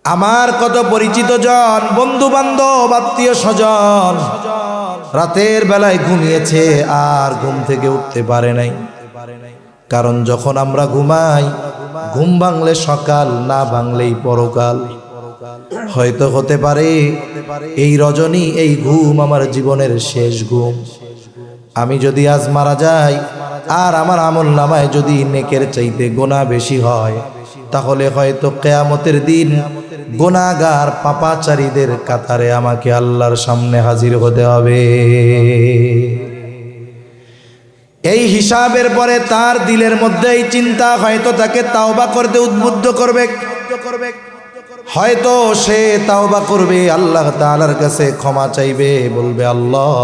আমার কত পরিচিত জন, বন্ধু বান্ধব, আত্মীয় স্বজন রাতের বেলায় ঘুমিয়েছে আর ঘুম থেকে উঠতে পারে নাই। কারণ যখন আমরা ঘুমাই, ঘুম ভাঙলে সকাল, না ভাঙলেই পরকাল। হয়তো হতে পারে এই রজনী, এই ঘুম আমার জীবনের শেষ ঘুম। আমি যদি আজ মারা যাই আর আমার আমল নামায় যদি নেকের চাইতে গুনাহ বেশি হয়, তাহলে হয়তো কিয়ামতের দিন গুনাহগার পাপাচারীদের কাতারে আমাকে আল্লাহর সামনে হাজির হতে হবে। এই হিসাবের পরে তার দিলের মধ্যে এই চিন্তা হয়তো তাকে তাওবা করতে উদ্বুদ্ধ করবে। হয়তো সে তাওবা করবে, আল্লাহ তাআলার কাছে ক্ষমা চাইবে, বলবে আল্লাহ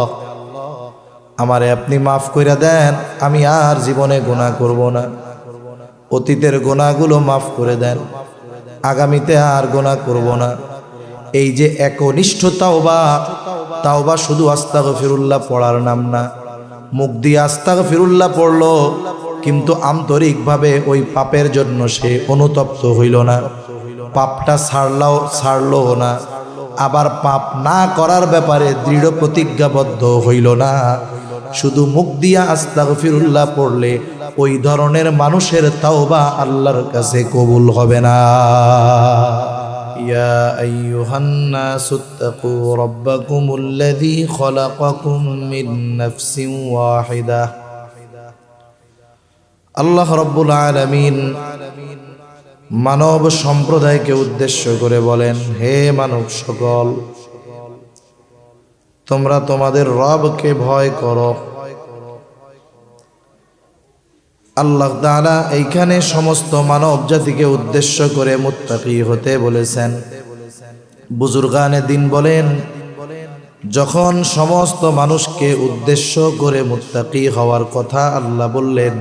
আমারে আপনি মাফ কইরা দেন, আমি আর জীবনে গুনাহ করব না। অতীতের গুনাহগুলো মাফ করে দেন, আগামীতে আর গুনাহ করব না। এই যে একনিষ্ঠ তাওবা, তাওবা শুধু আস্তাগফিরুল্লাহ পড়ার নাম না। মুখ দিয়ে আস্তাগফিরুল্লাহ পড়লো, কিন্তু আন্তরিকভাবে ওই পাপের জন্য সে অনুতপ্ত হইল না, পাপটা ছাড়লো না, আবার পাপ না করার ব্যাপারে দৃঢ় প্রতিজ্ঞাবদ্ধ হইল না। শুধু মুখ দিয়া আস্তাগফিরুল্লাহ পড়লে ওই ধরনের মানুষের তাওবা আল্লাহর কাছে কবুল হবে না। ইয়া আইয়ুহান নাসুত্তাকু রাব্বাকুমুল্লাযী খালাকাকুম মিন নাফসিন ওয়াহিদা। আল্লাহ রাব্বুল আলামিন মানব সম্প্রদায়কে উদ্দেশ্য করে বলেন, হে মানব সকল, তোমরা তোমাদের রবকে ভয় করো। আল্লাহ তাআলা এইখানে সমস্ত মানব জাতিকে উদ্দেশ্য করে মুত্তাকি হতে বলেছেন। বুজুর্গানে দিন বলেন, যখন সমস্ত মানুষকে উদ্দেশ্য করে মুত্তাকি হওয়ার কথা আল্লাহ বললেন,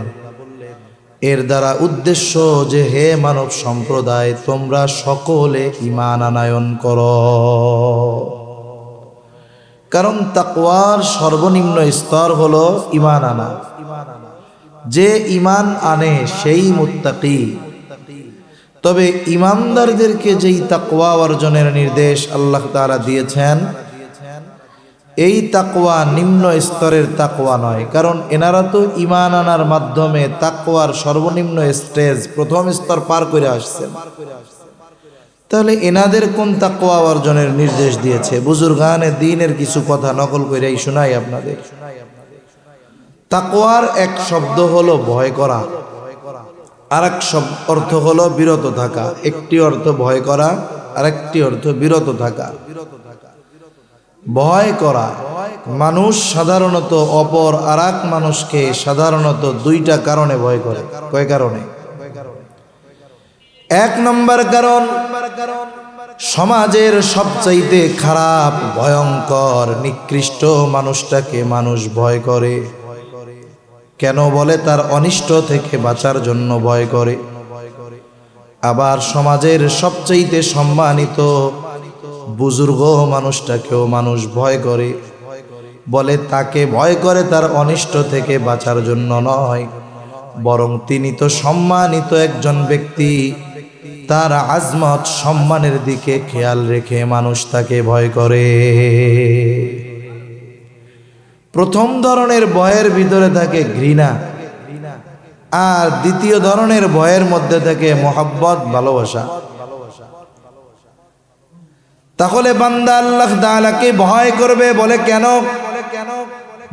এর দ্বারা উদ্দেশ্য যে হে মানব সম্প্রদায়, তোমরা সকলে ঈমান আনয়ন করো। কারণ তাকওয়ার সর্বনিম্ন স্তর হলো ঈমান আনা। যে ঈমান আনে সেই মুত্তাকি। তবে ঈমানদারদেরকে যেই তাকওয়া অর্জনের নির্দেশ আল্লাহ তাআলা দিয়েছেন, এই তাকওয়া নিম্ন স্তরের তাকওয়া নয়। কারণ এনারা তো ঈমান আনার মাধ্যমে তাকওয়ার সর্বনিম্ন স্টেজ, প্রথম স্তর পার করে আসছেন। তাহলে এনাদের কোন তাকওয়া অর্জনের নির্দেশ দিয়েছে? বুজুর্গানে দ্বীনের কিছু কথা নকল করেই শোনাই আপনাদের। তাকওয়ার এক শব্দ হলো ভয় করা, আর এক অর্থ হলো বিরত থাকা। একটি অর্থ ভয় করা, আর একটি অর্থ বিরত থাকা। ভয় করা, মানুষ সাধারণত অপর আর এক মানুষকে সাধারণত দুইটা কারণে ভয় করে। কয় কারণে? এক নম্বর কারণ, সমাজের সবচাইতে খারাপ, ভয়ঙ্কর, নিকৃষ্ট মানুষটাকে মানুষ ভয় করে। কেন বলে? তার অনিষ্ট থেকে বাঁচার জন্য ভয় করে। আবার সমাজের সবচাইতে সম্মানিত বুজুর্গ মানুষটাকেও মানুষ ভয় করে। বলে তাকে ভয় করে তার অনিষ্ট থেকে বাঁচার জন্য নয়, বরং তিনি তো সম্মানিত একজন ব্যক্তি, তার আজমত সম্মানের দিকে খেয়াল রেখে মানুষ তাকে ভয় করে। প্রথম ধরনের ভয়ের ভিতরে থাকে ঘৃণা, আর দ্বিতীয় ধরনের ভয়ের মধ্যে থাকে মহব্বত, ভালোবাসা। তাহলে বান্দা আল্লাহ তাআলাকে ভয় করবে। বলে কেন?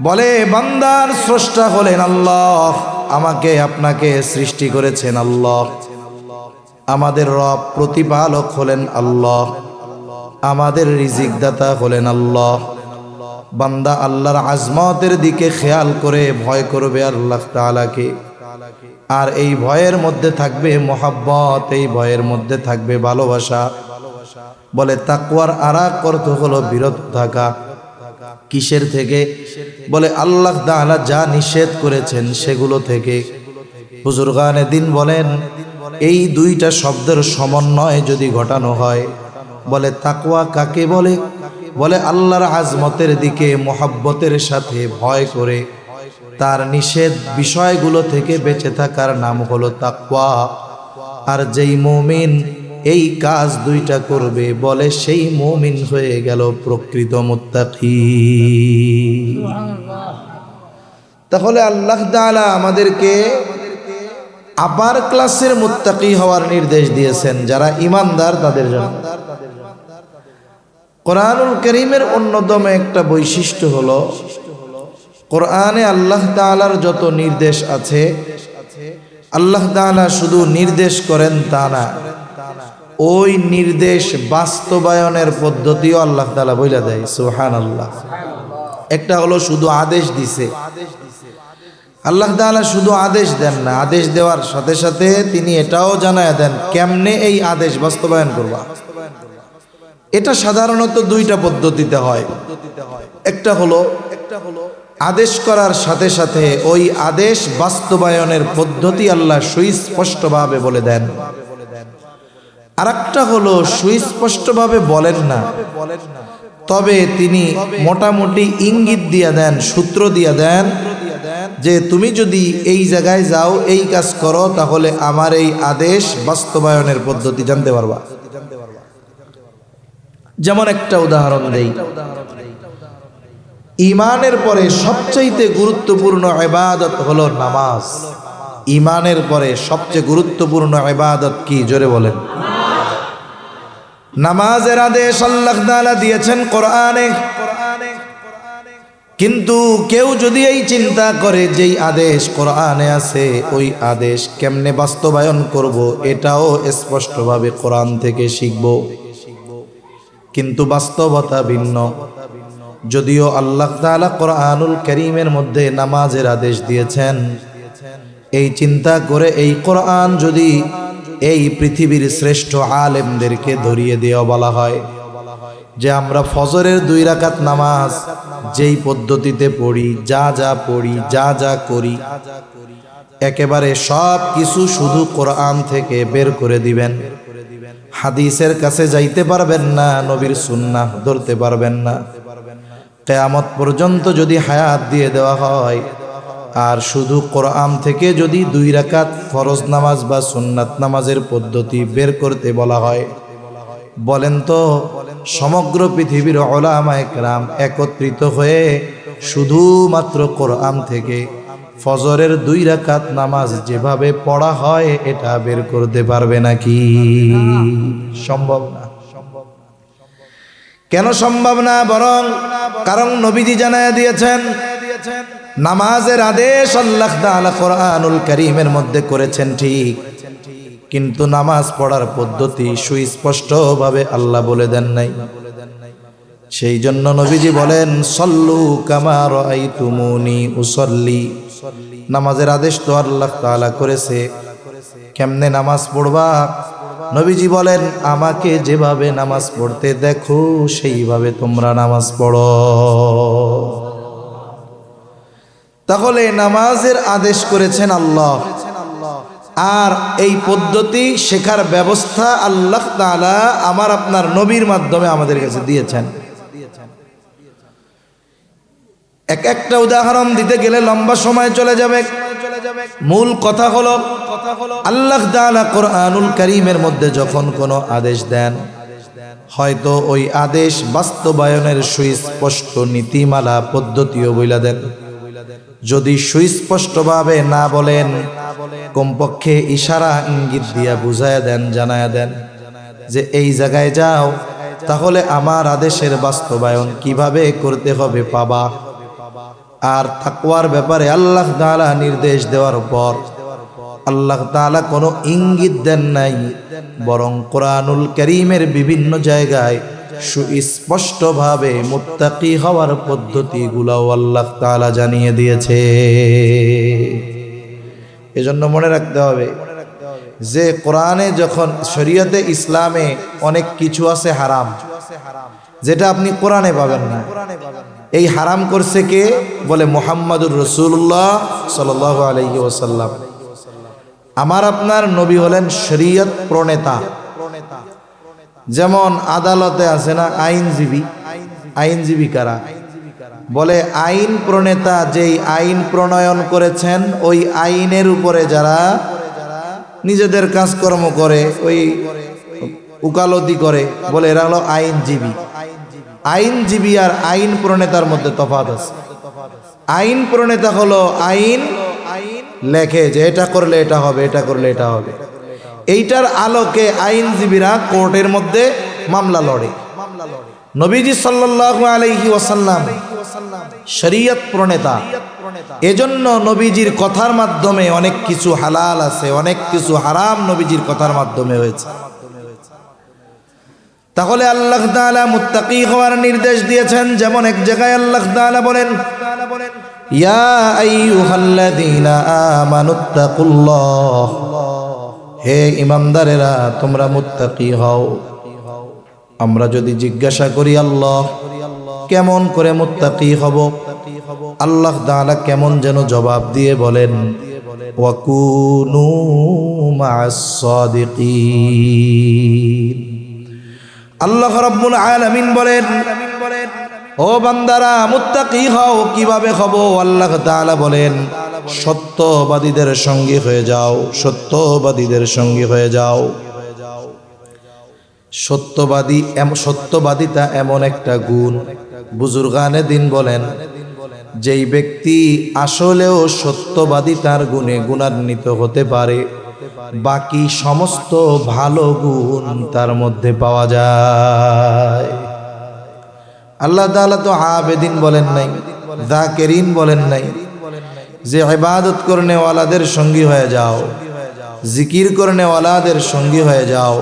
বলে বান্দার স্রষ্টা হলেন আল্লাহ, আমাকে আপনাকে সৃষ্টি করেছেন আল্লাহ, আমাদের রব প্রতিপালক হলেন আল্লাহ, আমাদের রিজিক দাতা হলেন আল্লাহ। বান্দা আল্লাহর আজমতের দিকে খেয়াল করে ভয় করবে আল্লাহ তাআলাকে। আর এই ভয়ের মধ্যে থাকবে মহব্বত, এই ভয়ের মধ্যে থাকবে ভালোবাসা। বলে তাকওয়ার আরেক অর্থ হলো বিরত থাকা। কিসের থেকে? বলে আল্লাহ তাআলা যা নিষেধ করেছেন সেগুলো থেকে। বুজুর্গানে দিন বলেন, এই দুইটা শব্দের সমন্বয় যদি ঘটানো হয়, বলে তাকওয়া কাকে বলে? বলে আল্লাহর আজমতের দিকে মহব্বতের সাথে ভয় করে তার নিষেধ বিষয়গুলো থেকে বেঁচে থাকার নাম হলো তাকওয়া। আর যেই মুমিন এই কাজ দুইটা করবে, বলে সেই মুমিন হয়ে গেল প্রকৃত মুত্তাকি। তাহলে আল্লাহ তাআলা আমাদেরকে আপার ক্লাসের মুত্তাকি হওয়ার নির্দেশ দিয়েছেন, যারা ঈমানদার তাদের জন্য। কোরআনুল কারীমের অন্যতম একটা বৈশিষ্ট্য হলো, কোরআনে আল্লাহ তাআলার যত নির্দেশ আছে, আল্লাহ তাআলা শুধু নির্দেশ করেন তা না, ওই নির্দেশ বাস্তবায়নের পদ্ধতিও আল্লাহ তাআলা বলে দেয়। সুবহানাল্লাহ। একটা হলো শুধু আদেশ দিছে, আল্লাহ তাআলা শুধু আদেশ দেন না, আদেশ দেওয়ার সাথে সাথে তিনি এটাও জানায় দেন কেমনে এই আদেশ বাস্তবায়ন করবা। এটা সাধারণত দুইটা পদ্ধতিতে হয়। একটা হলো আদেশ করার সাথে সাথে ওই আদেশ বাস্তবায়নের পদ্ধতি আল্লাহ সুস্পষ্টভাবে বলে দেন। আরেকটা হলো সুস্পষ্টভাবে বলেন না, তবে তিনি মোটামুটি ইঙ্গিত দিয়ে দেন, সূত্র দিয়ে দেন যে তুমি যদি এই জায়গায় যাও, এই কাজ করো, তাহলে আমার এই আদেশ বাস্তবায়নের পদ্ধতি জানতে পারবা। যেমন একটা উদাহরণ দেই, ঈমানের পরে সবচাইতে গুরুত্বপূর্ণ ইবাদত হলো নামাজ। ঈমানের পরে সবচেয়ে গুরুত্বপূর্ণ ইবাদত কি? জোরে বলেন। নামাজের আদেশ আল্লাহ তাআলা দিয়েছেন কোরআনে, কিন্তু কেউ যদি এই চিন্তা করে যেই আদেশ কোরআনে আছে ওই আদেশ কেমনে বাস্তবায়ন করব, এটাও স্পষ্টভাবে কোরআন থেকে শিখব, কিন্তু বাস্তবতা ভিন্ন। যদিও আল্লাহ তাআলা কোরআনুল কারীমের মধ্যে নামাজের আদেশ দিয়েছেন, এই চিন্তা করে এই কোরআন যদি এই পৃথিবীর শ্রেষ্ঠ আলেমদেরকে ধরিয়ে দেওয়া বলা হয় যে আমরা ফজরের 2 রাকাত নামাজ যেই পদ্ধতিতে পড়ি, যা যা পড়ি, যা যা করি, একেবারে সব কিছু শুধু কোরআন থেকে বের করে দিবেন, হাদিসের কাছে যাইতে পারবেন না, নবীর সুন্নাহ ধরতে পারবেন না, কিয়ামত পর্যন্ত যদি হায়াত দিয়ে দেওয়া হয়, আর শুধু কোরআন থেকে যদি 2 রাকাত ফরজ নামাজ বা সুন্নাত নামাজের পদ্ধতি বের করতে বলা হয়, বলেন তো সমগ্র পৃথিবীর উলামায়ে কেরাম একত্রিত হয়ে শুধুমাত্র কোরআন থেকে ফজরের 2 রাকাত নামাজ যেভাবে পড়া হয় এটা বের করতে পারবে নাকি? সম্ভব না। কেন সম্ভব না? বরং কারণ নবীজি জানায়া দিয়েছেন নামাজের আদেশ আল্লাহ তাআলা কোরআনুল কারীমের মধ্যে করেছেন ঠিক, কিন্তু নামাজ পড়ার পদ্ধতি সুস্পষ্টভাবে আল্লাহ বলে দেন নাই। সেই জন্য নবীজি বলেন সল্লু কামা রাআইতুমুনি উসাল্লি। নামাজের আদেশ তো আল্লাহ তাআলা করেছে, কেমনে নামাজ পড়বা? নবীজি বলেন আমাকে যেভাবে নামাজ পড়তে দেখো সেইভাবে তোমরা নামাজ পড়ো। তাহলে নামাজের আদেশ করেছেন আল্লাহ, আর এই পদ্ধতি শেখার ব্যবস্থা আল্লাহ তাআলা আমার আপনার নবীর মাধ্যমে আমাদের কাছে দিয়েছেন। একটা উদাহরণ দিতে গেলে লম্বা সময় চলে যাবে। মূল কথা হলো আল্লাহ তাআলা কোরআনুল কারীমের মধ্যে যখন কোনো আদেশ দেন, হয়তো ওই আদেশ বাস্তবায়নের সুস্পষ্ট নীতিমালা পদ্ধতিও বইলা দেন। যদি সুস্পষ্টভাবে না বলেন, কমপক্ষে ইশারা ইঙ্গিত দিয়া বুঝায়া দেন, জানায়া দেন যে এই জায়গায় যাও, তাহলে আমার আদেশের বাস্তবায়ন কিভাবে করতে হবে পাবা। আর তাকওয়ার ব্যাপারে আল্লাহ তাআলা নির্দেশ দেওয়ার পর আল্লাহ তাআলা কোনো ইঙ্গিত দেন নাই, বরং কোরআনুল কারীমের বিভিন্ন জায়গায় সুস্পষ্টভাবে মুত্তাকি হওয়ার পদ্ধতিগুলোও আল্লাহ তাআলা জানিয়ে দিয়েছে। এজন্য মনে রাখতে হবে যে কোরআনে যখন শরীয়তে ইসলামে অনেক কিছু আছে হারাম, যেটা আপনি কোরআনে পাবেন না। এই হারাম করছে কে? বলে মুহাম্মাদুর রাসূলুল্লাহ সাল্লাল্লাহু আলাইহি ওয়াসাল্লাম। আমার আপনার নবী হলেন শরীয়ত প্রণেতা। যেমন আদালতে আছে না আইনজীবী, আইনজীবী কারা? বলে আইন প্রণেতা যেই আইন প্রণয়ন করেছেন, ওই আইনের উপরে যারা নিজেদের কাজকর্ম করে, ওই উকালতি করে, বলে এরা হলো আইনজীবী। আইনজীবী আর আইন প্রণেতার মধ্যে তফাৎ আছে। আইন প্রণেতা হলো আইন লেখে যে এটা করলে এটা হবে, এটা করলে এটা হবে। এইটার আলোকে আইনজীবীরা কোর্টের মধ্যে মামলা লড়ে। নবীজি সাল্লাল্লাহু আলাইহি ওয়াসাল্লাম শরীয়ত প্রণেতা, এজন্য নবীজির কথার মাধ্যমে অনেক কিছু হালাল আছে, অনেক কিছু হারাম নবীজির কথার মাধ্যমে হয়েছে। তাহলে আল্লাহ তাআলা মুত্তাকি হওয়ার নির্দেশ দিয়েছেন। যেমন এক জায়গায় আল্লাহ তাআলা বলেন, ইয়া আইয়ুহাল্লাযীনা আমানুত্তাকুল্লাহ, হে ঈমানদারেরা তোমরা মুত্তাকি হও। আমরা যদি জিজ্ঞাসা করি আল্লাহ কেমন করে মুত্তাকি হব, আল্লাহ তাআলা কেমন যেন জবাব দিয়ে বলেন, ওয়াকুনু মা'আস সাদিকিন। আল্লাহ রাব্বুল আলামিন বলেন, ও বান্দারা মুত্তাকি হও। কিভাবে হব? আল্লাহ তাআলা বলেন, সত্যবাদীদের সঙ্গী হয়ে যাও, সত্যবাদীদের সঙ্গী হয়ে যাও। সত্যবাদিতা এমন একটা গুণ, বুজুর্গানে দিন বলেন, যেই ব্যক্তি আসলেও সত্যবাদিতার গুণে গুণান্বিত হতে পারে, বাকি সমস্ত ভালো গুণ তার মধ্যে পাওয়া যায়। আল্লাহ তাআলা তো আবেদিন বলেন নাই, যাকিরিন বলেন নাই যে ইবাদত করনে ওয়ালাদের সঙ্গী হয়ে যাও, জিকির করনে ওয়ালাদের সঙ্গী হয়ে যাও।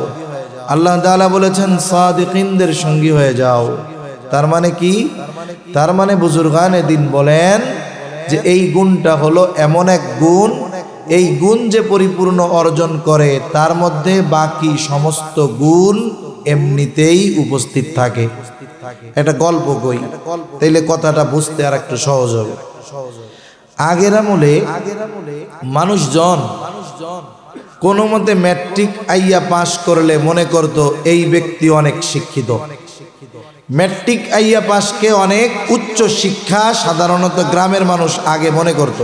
আল্লাহ তাআলা বলেছেন সাদিকিনদের সঙ্গী হয়ে যাও। তার মানে কি? তার মানে বুজুর্গানে দিন বলেন যে এই গুণটা হলো এমন এক গুণ, এই গুণ যে পরিপূর্ণ অর্জন করে তার মধ্যে বাকি সমস্ত গুণ এমনিতেই উপস্থিত থাকে। এটা গল্প কই, তাইলে কথাটা বুঝতে আর একটু সহজ হবে। আগের আমলে মানুষজন কোনো মতে ম্যাট্রিক আইয়া পাশ করলে মনে করত এই ব্যক্তি অনেক শিক্ষিত। ম্যাট্রিক আইয়া পাশকে অনেক উচ্চ শিক্ষা সাধারণত গ্রামের মানুষ আগে মনে করত।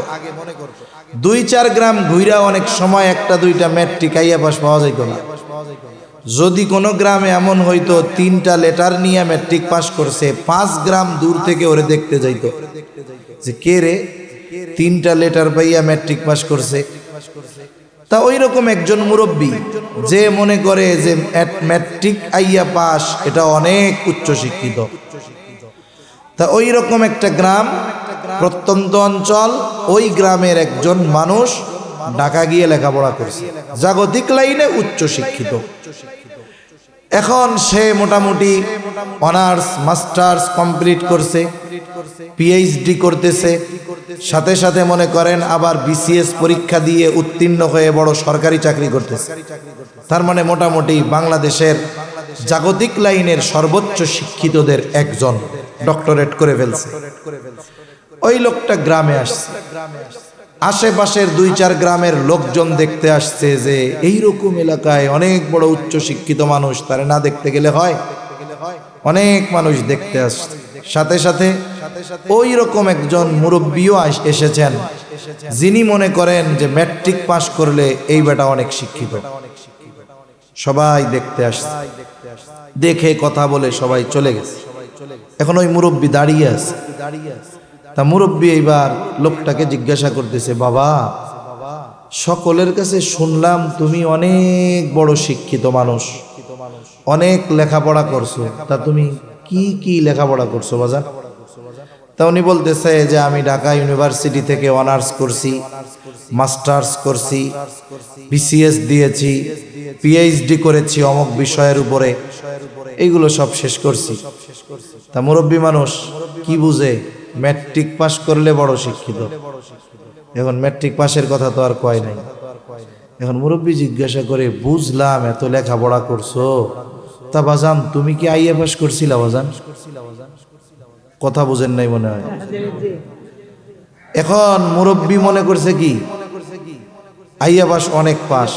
2-4 গ্রাম ঘুইরা অনেক সময় একটা দুইটা ম্যাট্রিক আইয়া পাশ পাওয়া যাইত না। যদি কোনো গ্রামে এমন হইতো 3টা লেটার নিয়ে ম্যাট্রিক পাস করছে, 5 গ্রাম দূর থেকে ওরে দেখতে যাইত যে কে রে 3টা লেটার পাইয়া ম্যাট্রিক পাস করছে। তা ওই রকম একজন মুরব্বী যে মনে করে যে ম্যাট্রিক আইয়া পাস এটা অনেক উচ্চ শিক্ষিত, তা ওই রকম একটা গ্রাম, প্রত্যন্ত অঞ্চল, ওই গ্রামের একজন মানুষ ঢাকা গিয়ে লেখাপড়া করছে, জাগতিক লাইনে উচ্চ শিক্ষিত। এখন সে মোটামুটি অনার্স মাস্টার্স কমপ্লিট করছে, পিএইচডি করতেছে, সাথে সাথে মনে করেন আবার বিসিএস পরীক্ষা দিয়ে উত্তীর্ণ হয়ে বড় সরকারি চাকরি করতেছে। তার মানে মোটামুটি বাংলাদেশের জাগতিক লাইনের সর্বোচ্চ শিক্ষিতদের একজন, ডক্টরেট করে ফেলছে। ওই লোকটা গ্রামে আসছে, আশেপাশের 2-4 গ্রামের লোকজন দেখতে আসছে যে এইরকম এলাকায় অনেক বড় উচ্চ শিক্ষিত মানুষ, তারে না দেখতে গেলে হয়? অনেক মানুষ দেখতে আসছে। সাথে সাথে ওই রকম একজন মুরব্বীও এসেছেন, যিনি মনে করেন যে ম্যাট্রিক পাস করলে এই বেটা অনেক শিক্ষিত। সবাই দেখতে আসছে, দেখে কথা বলে সবাই চলে গেছে। এখন ওই মুরব্বী দাঁড়িয়ে আছে। তা মুরব্বী এইবার লোকটাকে জিজ্ঞাসা করতেছে, বাবা সকলের কাছে শুনলাম তুমি অনেক বড় শিক্ষিত মানুষ, অনেক লেখাপড়া করছো, তা তুমি কি কি লেখাপড়া করছো বাজার? তা উনি বলতেছে যে আমি ঢাকা ইউনিভার্সিটি থেকে অনার্স করছি, মাস্টার্স করছি, বিসিএস দিয়েছি, পিএইচডি করেছি অমুক বিষয়ের উপরে, এইগুলো সব শেষ করছি। তা মুরব্বী মানুষ কি বুঝে? ম্যাট্রিক পাস করলে বড় শিক্ষিত। এখন ম্যাট্রিক পাসের কথা তো আর কয় নাই। এখন মুরব্বী জিজ্ঞাসা করে, বুঝলাম এত লেখাপড়া করছো, তা বাজান তুমি কি আইএ পাস করছিলা বাজান? কথা বুঝেন নাই মনে হয়। এখন মুরব্বী মনে করছে কি আইয়া পাস অনেক পাস,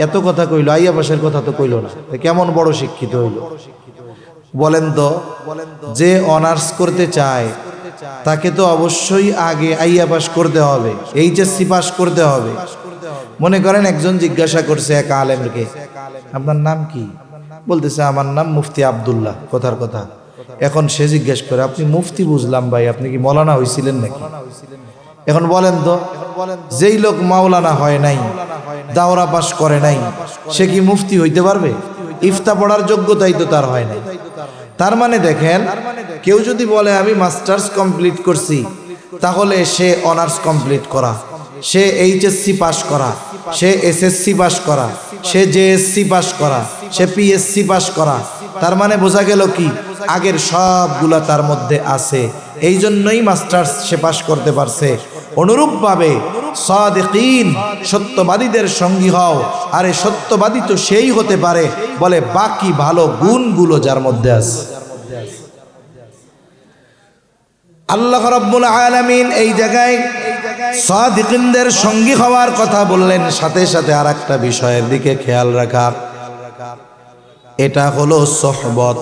এত কথা কইল, আইয়া পাসের কথা তো কইল না, কেমন বড় শিক্ষিত হইল? বলেন তো, যে অনার্স করতে চায় তাকে তো অবশ্যই আগে আইয়া পাস করতে হবে, এইচএসসি পাস করতে হবে। মনে করেন একজন জিজ্ঞাসা করছে এক আলেমকে, আপনার নাম কি? বলতেছে আমার নাম মুফতি আব্দুল্লাহ, কথার কথা। এখন সে জিজ্ঞেস করে, আপনি মুফতি বুঝলাম ভাই, আপনি কি মৌলানা হয়েছিলেন নাকি? এখন বলেন তো, যেই লোক মাওলানা হয় নাই, দাওরা পাস করে নাই, সে কি মুফতি হইতে পারবে? ইফতা পড়ার যোগ্যতাই তো তার হয় নাই। তার মানে দেখেন, কেউ যদি বলে আমি মাস্টার্স কমপ্লিট করছি, তাহলে সে অনার্স কমপ্লিট করা, সে এইচএসসি পাস করা, সে এসএসসি পাস করা, সে জেএসসি পাস করা, সে পিএসসি পাস করা। তার মানে বোঝা গেল কি, আগের সবগুলা তার মধ্যে আছে, এই জন্যই মাস্টার্স সে পাস করতে পারছে। অনুরূপভাবে সাদিকিন, সত্যবাদীদের সঙ্গী হও। আরে সত্যবাদী তো সেই হতে পারে বলে বাকি ভালো গুণগুলো যার মধ্যে আছে। আল্লাহ রাব্বুল আলামিন এই জায়গায় সাদিকিনদের সঙ্গী হওয়ার কথা বললেন, সাথে সাথে আর একটা বিষয়ের দিকে খেয়াল রাখা, এটা হলো সোহবত,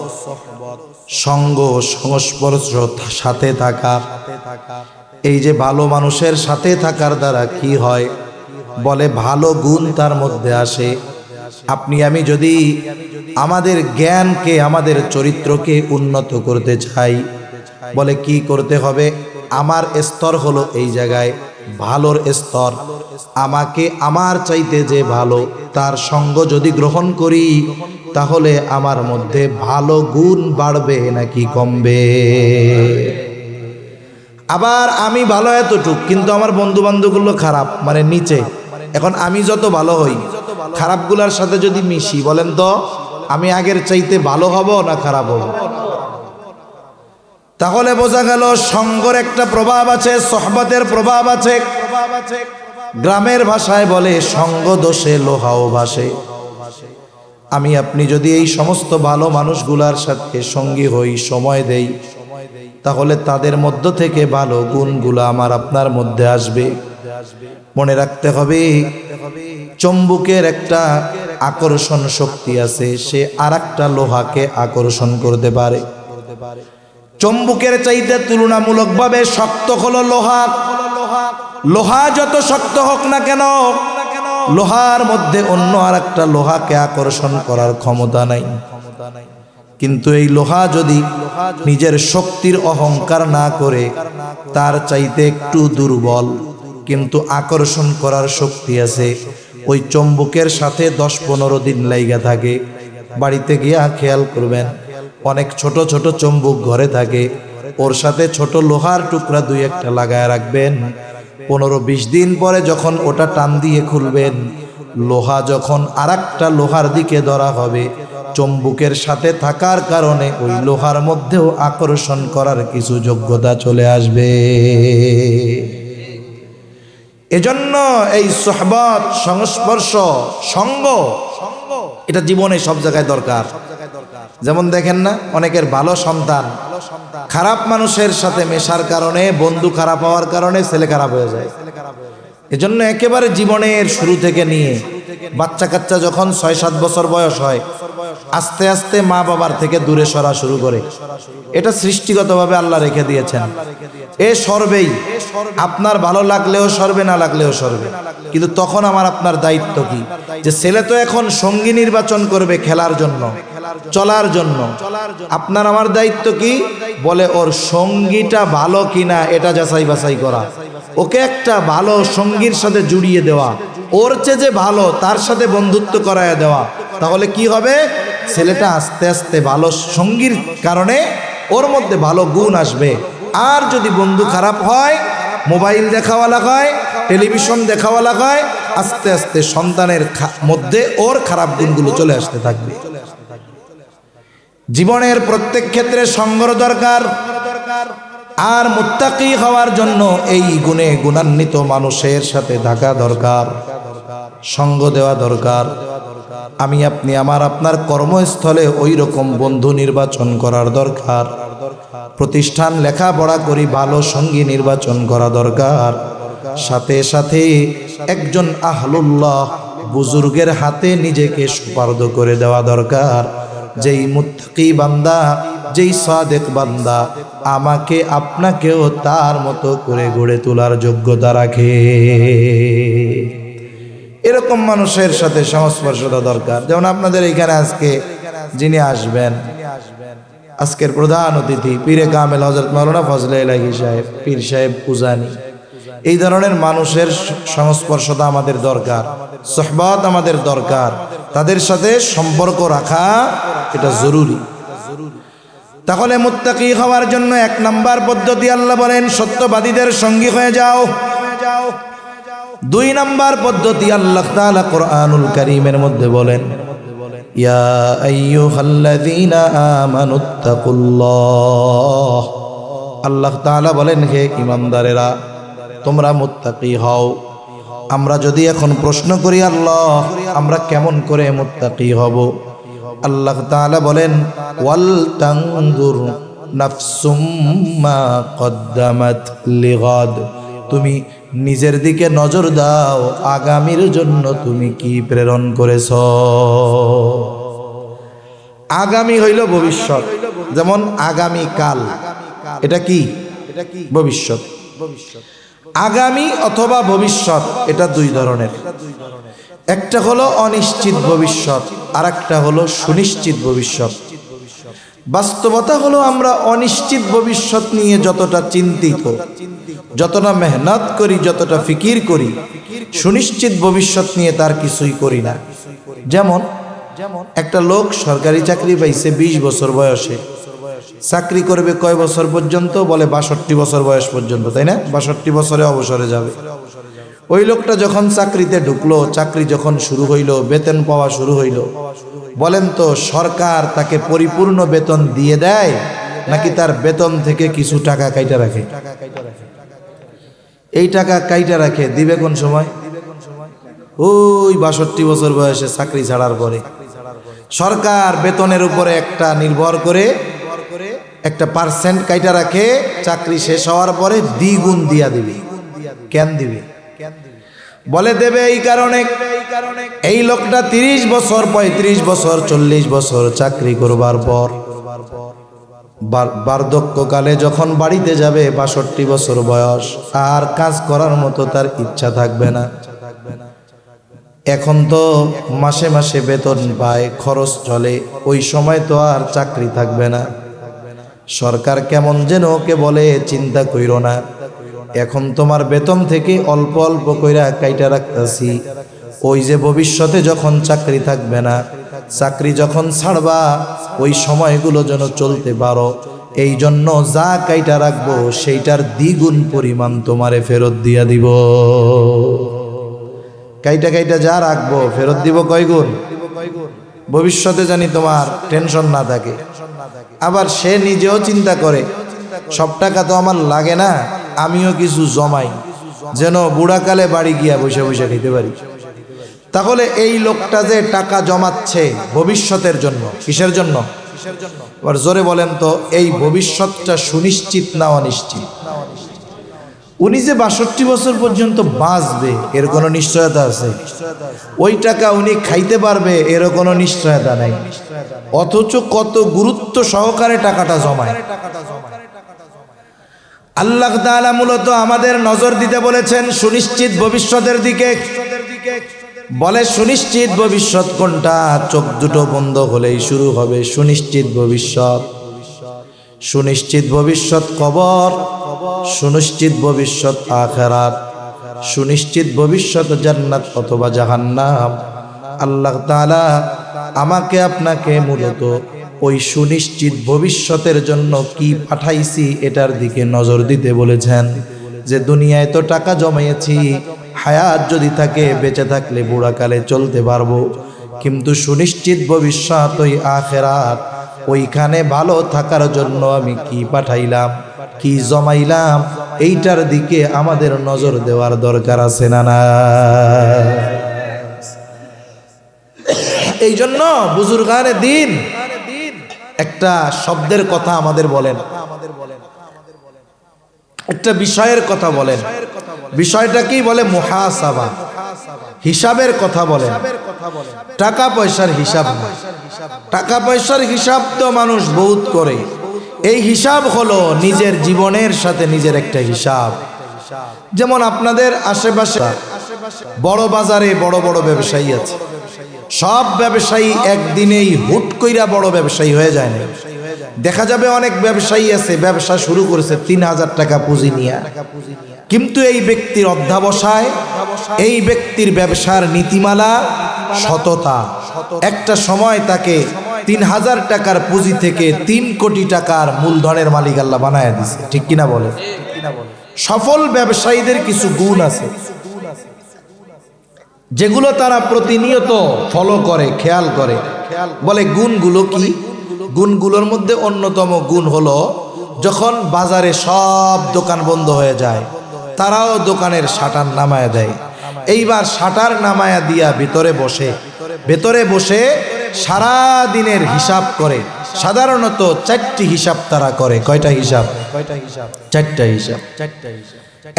সঙ্গ, সংস্পর্শ, সাথে থাকা। এই যে ভালো মানুষের সাথে থাকার দ্বারা কি হয়, বলে ভালো গুণ তার মধ্যে আসে। আপনি আমি যদি আমাদের জ্ঞানকে, আমাদের চরিত্রকে উন্নত করতে চাই, বলে কি করতে হবে? আমার স্তর হলো এই জায়গায় ভালোর স্তর। আমাকে আমার চাইতে যে ভালো তার সঙ্গ যদি গ্রহণ করি, তাহলে আমার মধ্যে ভালো গুণ বাড়বে নাকি কমবে? আবার আমি ভালো এতটুক, কিন্তু আমার বন্ধু বান্ধবগুলো খারাপ, মানে নিচে। এখন আমি যত ভালো হই, খারাপগুলার সাথে যদি মিশি, বলেন তো আমি আগের চাইতে ভালো হব না খারাপ হব? তাহলে বোঝা গেল সঙ্গের একটা প্রভাব আছে, সোহবতের প্রভাব আছে। গ্রামের ভাষায় বলে সঙ্গ দোষে লোহাও ভাসে। আমি আপনি যদি এই সমস্ত ভালো মানুষগুলার সাথে সঙ্গী হই, সময় দেই, তাহলে তাদের মধ্য থেকে ভালো গুণগুলো আমার আপনার মধ্যে আসবে। মনে রাখতে হবে, চুম্বকের একটা আকর্ষণ শক্তি আছে, সে আরেকটা লোহাকে আকর্ষণ করতে পারে। চুম্বকের চাইতে তুলনামূলকভাবে শক্ত হলো লোহা। লোহা যত শক্ত হোক না কেন, লোহার মধ্যে অন্য আরেকটা লোহাকে আকর্ষণ করার ক্ষমতা নাই। কিন্তু এই লোহা যদি নিজের শক্তির অহংকার না করে, তার চাইতে একটু দুর্বল কিন্তু আকর্ষণ করার শক্তি আছে, ওই চুম্বকের সাথে 10-15 দিন লাইগা থাকে। বাড়িতে গিয়া খেয়াল করবেন, অনেক ছোট ছোট চুম্বক ঘরে থাকে, ওর সাথে ছোট লোহার টুকরা 2-1টা লাগায় রাখবেন। 15-20 দিন পরে যখন ওটা টান দিয়ে খুলবেন, লোহা যখন আরেকটা লোহার দিকে ধরা হবে, চুম্বকের সাথে থাকার কারণে ওই লোহার মধ্যেও আকর্ষণ করার কিছু যোগ্যতা চলে আসবে। এজন্য এই সোহবত, সংস্পর্শ, সঙ্গ, এটা জীবনে সব জায়গায় দরকার। যেমন দেখেন না, অনেকের ভালো সন্তান খারাপ মানুষের সাথে মেশার কারণে, বন্ধু খারাপ হওয়ার কারণে ছেলে খারাপ হয়ে যায়। এজন্য একেবারে জীবনের শুরু থেকে নিয়ে বাচ্চা কাচ্চা যখন 6-7 বছর বয়স হয়, আস্তে আস্তে মা বাবার থেকে দূরে সরা শুরু করে। এটা সৃষ্টিগতভাবে আল্লাহ রেখে দিয়েছেন। এ সরবেই, আপনার ভালো লাগলেও সরবে, না লাগলেও সরবে। কিন্তু তখন আমার আপনার দায়িত্ব কি? যে ছেলে তো এখন সঙ্গী নির্বাচন করবে খেলার জন্য, চলার জন্য। আপনার আমার দায়িত্ব কি? বলে ওর সঙ্গীটা ভালো কিনা এটা যাচাই বাছাই করা, ওকে একটা ভালো সঙ্গীর সাথে জুড়িয়ে দেওয়া, ওর চেয়ে যে ভালো তার সাথে বন্ধুত্ব করায় দেওয়া। তাহলে কি হবে? ছেলেটা আস্তে আস্তে ভালো সঙ্গীর কারণে ওর মধ্যে ভালো গুণ আসবে। আর যদি বন্ধু খারাপ হয়, মোবাইল দেখাওয়ালা হয়, টেলিভিশন দেখাওয়ালা হয়, আস্তে আস্তে সন্তানের মধ্যে ওর খারাপ গুণগুলো চলে আসতে থাকবে। জীবনের প্রত্যেক ক্ষেত্রে সঙ্গর দরকার। আর মুত্তাকি হওয়ার জন্য এই গুণে গুণান্বিত মানুষের সাথে থাকা দরকার, সঙ্গ দেওয়া দরকার। আমি আপনি আমার আপনার কর্মস্থলে ওই রকম বন্ধু নির্বাচন করার দরকার। প্রতিষ্ঠান লেখাপড়া করি, ভালো সঙ্গী নির্বাচন করা দরকার। সাথে সাথে একজন আহলুল্লাহ বুজুর্গের হাতে নিজেকে সুপার্দ করে দেওয়া দরকার। যেই মুত্তাকি বান্দা, যেই সাদেক বান্দা আমাকে আপনাকেও তার মতো করে গড়ে তোলার যোগ্যতা রাখে, এরকম মানুষের সাথে সংস্পর্শতা দরকার। যেমন আপনাদের এখানে আজকে যিনি আসবেন আজকের প্রধান অতিথি পীরে কামেল হযরত মাওলানা ফজলে ইলাহি সাহেব, পীর সাহেব উজানি। এই ধরনের মানুষের সংস্পর্শতা আমাদের দরকার, সোহবত আমাদের দরকার, তাদের সাথে সম্পর্ক রাখা এটা জরুরি। তাহলে মুত্তাকি হওয়ার জন্য 1 নাম্বার পদ্ধতি আল্লাহ বলেন সত্যবাদীদের সঙ্গী হয়ে যাও। 2 নাম্বার পদ্ধতি আল্লাহ তাআলা কোরআনুল কারীমের মধ্যে বলেন ইয়া আইয়ুহাল্লাযীনা আমানুত্তাকুল্লাহ। আল্লাহ তাআলা বলেন হে ঈমানদারেরা তোমরা মুত্তাকি হও। আমরা যদি এখন প্রশ্ন করি আল্লাহ আমরা কেমন করে মুত্তাকি হব, আল্লাহ তাআলা বলেন ওয়াল তানজুর নাফসুম মা কদ্দামাত লিগাদ। তুমি নিজের দিকে নজর দাও, আগামীর জন্য তুমি কি প্রেরণ করেছ। আগামী হইল ভবিষ্যৎ, যেমন আগামী কাল, এটা কি ভবিষ্যৎ। আগামী অথবা ভবিষ্যৎ এটা 2 ধরনের। একটা হলো অনিশ্চিত ভবিষ্যৎ, আর একটা হলো সুনিশ্চিত ভবিষ্যৎ। বাস্তবতা হলো আমরা অনিশ্চিত ভবিষ্যৎ নিয়ে যতটা চিন্তিত, যতটা মেহনত করি, যতটা ফিকির করি, সুনিশ্চিত ভবিষ্যৎ নিয়ে তার কিছুই করি না। যেমন একটা লোক সরকারি চাকরি পাইছে 20 বছর বয়সে, চাকরি করবে কয় বছর পর্যন্ত, বলে 62 বছর বয়স পর্যন্ত, তাই না? 62 বছরে অবসরে যাবে। ওই লোকটা যখন চাকরিতে ঢুকলো, চাকরি যখন শুরু হইল, বেতন পাওয়া শুরু হইল, বলেন তো সরকার তাকে পরিপূর্ণ বেতন দিয়ে দেয় নাকি তার বেতন থেকে কিছু টাকা কাইটা রাখে? এই টাকা কাইটা রাখে দিবে কোন সময়? ওই 62 বছর বয়সে চাকরি ছাড়ার পরে। সরকার বেতনের উপরে একটা নির্ভর করে একটা পার্সেন্ট কাইটা রাখে, চাকরি শেষ হওয়ার পরে দ্বিগুণ দিয়া দিবে। কেন দিবে? বলে দেবে এই কারণে এই লোকটা 30 বছর 35 বছর 40 বছর চাকরি করবার পর বার্ধক্যকালে যখন বাড়িতে যাবে 62 বছর বয়স, আর কাজ করার মতো তার ইচ্ছা থাকবে না। এখন তো মাসে মাসে বেতন পায়, খরচ চলে, ওই সময় তো আর চাকরি থাকবে না। সরকার কেমন যেন ওকে বলে চিন্তা কইরো না, এখন তোমার বেতন থেকে অল্প অল্প কইরা কাইটা রাখতাছি, ওই যে ভবিষ্যতে যখন চাকরি থাকবে না, চাকরি যখন ছাড়বা ওই সময়গুলো যেন চলতে পারো, এই জন্য যা কাইটা রাখবো সেইটার দ্বিগুণ পরিমাণ তোমারে ফেরত দিয়া দিব। কাইটা কাইটা যা রাখবো ফেরত দিব কয় গুণ? ভবিষ্যতে জানি তোমার টেনশন না থাকে। আবার সে নিজেও চিন্তা করে সব টাকা তো আমার লাগে না, আমিও কিছু জমাই যেন বুড়াকালে বাড়ি গিয়া বসে বসে খেতে পারি। তাহলে এই লোকটা যে টাকা জমাচ্ছে ভবিষ্যতের জন্য, কিসের জন্য? এবার জোরে বলেন তো, এই ভবিষ্যৎটা সুনিশ্চিত না অনিশ্চিত? উনি যে 62 বছর পর্যন্ত বাঁচবে এর কোনো নিশ্চয়তা আছে? ওই টাকা উনি খাইতে পারবে এর কোনো নিশ্চয়তা নাই, অথচ কত গুরুত্ব সহকারে টাকাটা জমায়। আল্লাহ তাআলা মূলত আমাদের নজর দিতে বলেছেন সুনিশ্চিত ভবিষ্যতের দিকে। বলে সুনিশ্চিত ভবিষ্যৎ কোনটা? চোখ দুটো বন্ধ হলেই শুরু হবে সুনিশ্চিত ভবিষ্যৎ। সুনিশ্চিত ভবিষ্যৎ কবর, সুনিশ্চিত ভবিষ্যৎ আখিরাত, সুনিশ্চিত ভবিষ্যৎ জান্নাত অথবা জাহান্নাম। আল্লাহ তাআলা আমাকে আপনাকে মূলত ওই সুনিশ্চিত ভবিষ্যতের জন্য কি পাঠাইছি এটার দিকে নজর দিতে বলেছেন। যে দুনিয়ায় তো টাকা জমাইছি, হায়াত যদি থাকে, বেঁচে থাকলে বুড়াকালে চলতে পারবো, কিন্তু সুনিশ্চিত ভবিষ্যৎ ওই আখিরাত, ওইখানে ভালো থাকার জন্য আমি কি পাঠাইলাম, কি জমাইলাম, এইটার দিকে আমাদের নজর দেওয়ার দরকার আছে না? না, এই জন্য বুজুর্গানে দিন একটা শব্দের কথা আমাদের বলেন, একটা বিষয়ের কথা বলেন। বিষয়টা কি? বলে মুহাসাবা, হিসাবের কথা বলেন। টাকা পয়সার হিসাব না। টাকা পয়সার হিসাব তো মানুষ বহুত করে, এই হিসাব হলো নিজের জীবনের সাথে নিজের একটা হিসাব। যেমন আপনাদের আশেপাশে বড় বাজারে বড় বড় ব্যবসায়ী আছে, সব ব্যবসায়ী একদিনেই হুট কইরা বড় ব্যবসায়ী হয়ে যায় না। দেখা যাবে অনেক ব্যবসায়ী আছে ব্যবসা শুরু করেছে 3000 টাকা পুঁজি নিয়ে, কিন্তু এই ব্যক্তির অধ্যবসায়, এই ব্যক্তির ব্যবসার নীতিমালা, সততা, একটা সময় তাকে 3000 টাকার পুঁজি থেকে 3 কোটি টাকার মূলধনের মালিক আল্লাহ বানায় দিছে। ঠিক কিনা বলে? সফল ব্যবসায়ীদের কিছু গুণ আছে যেগুলো তারা প্রতিনিয়ত ফলো করে, খেয়াল করে। বলে গুণগুলো কি? গুণগুলোর মধ্যে অন্যতম গুণ হলো, যখন বাজারে সব দোকান বন্ধ হয়ে যায় তারাও দোকানের শাটার নামায়া দেয়। এইবার শাটার নামায়া দিয়া ভেতরে বসে সারা দিনের হিসাব করে। সাধারণত 4টি হিসাব তারা করে। কয়টা হিসাব? 4টা হিসাব।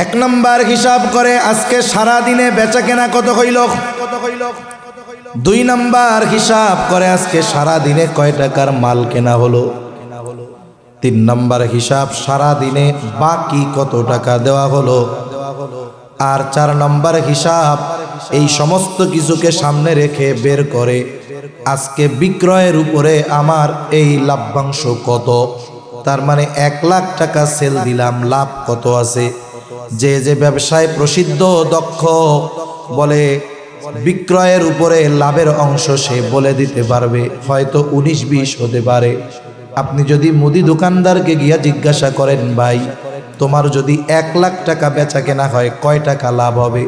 1 নাম্বার হিসাব করে আজকে সারা দিনে বেচা কেনা কত হইল। 2 নাম্বার হিসাব করে আজকে সারা দিনে কয় টাকার মাল কেনা হলো। 3 নাম্বার হিসাব সারা দিনে বাকি কত টাকা দেওয়া হলো। আর 4 নাম্বার হিসাব এই সমস্ত কিছুকে সামনে রেখে বের করে আজকে বিক্রয়ের উপরে আমার এই লাভ্যাংশ কত। তার মানে 1 লাখ টাকা সেল দিলাম, লাভ কত আছে। যে যে ব্যবসায় প্রসিদ্ধ দক্ষ, বলে বিক্রয়ের উপরে লাভের অংশ সে বলে দিতে পারবে। হয়তো 19-20 হতে পারে। আপনি যদি মুদি দোকানদারকে গিয়া জিজ্ঞাসা করেন, ভাই তোমার যদি 1 লাখ টাকা বেচা কেনা হয় কয় টাকা লাভ হবে,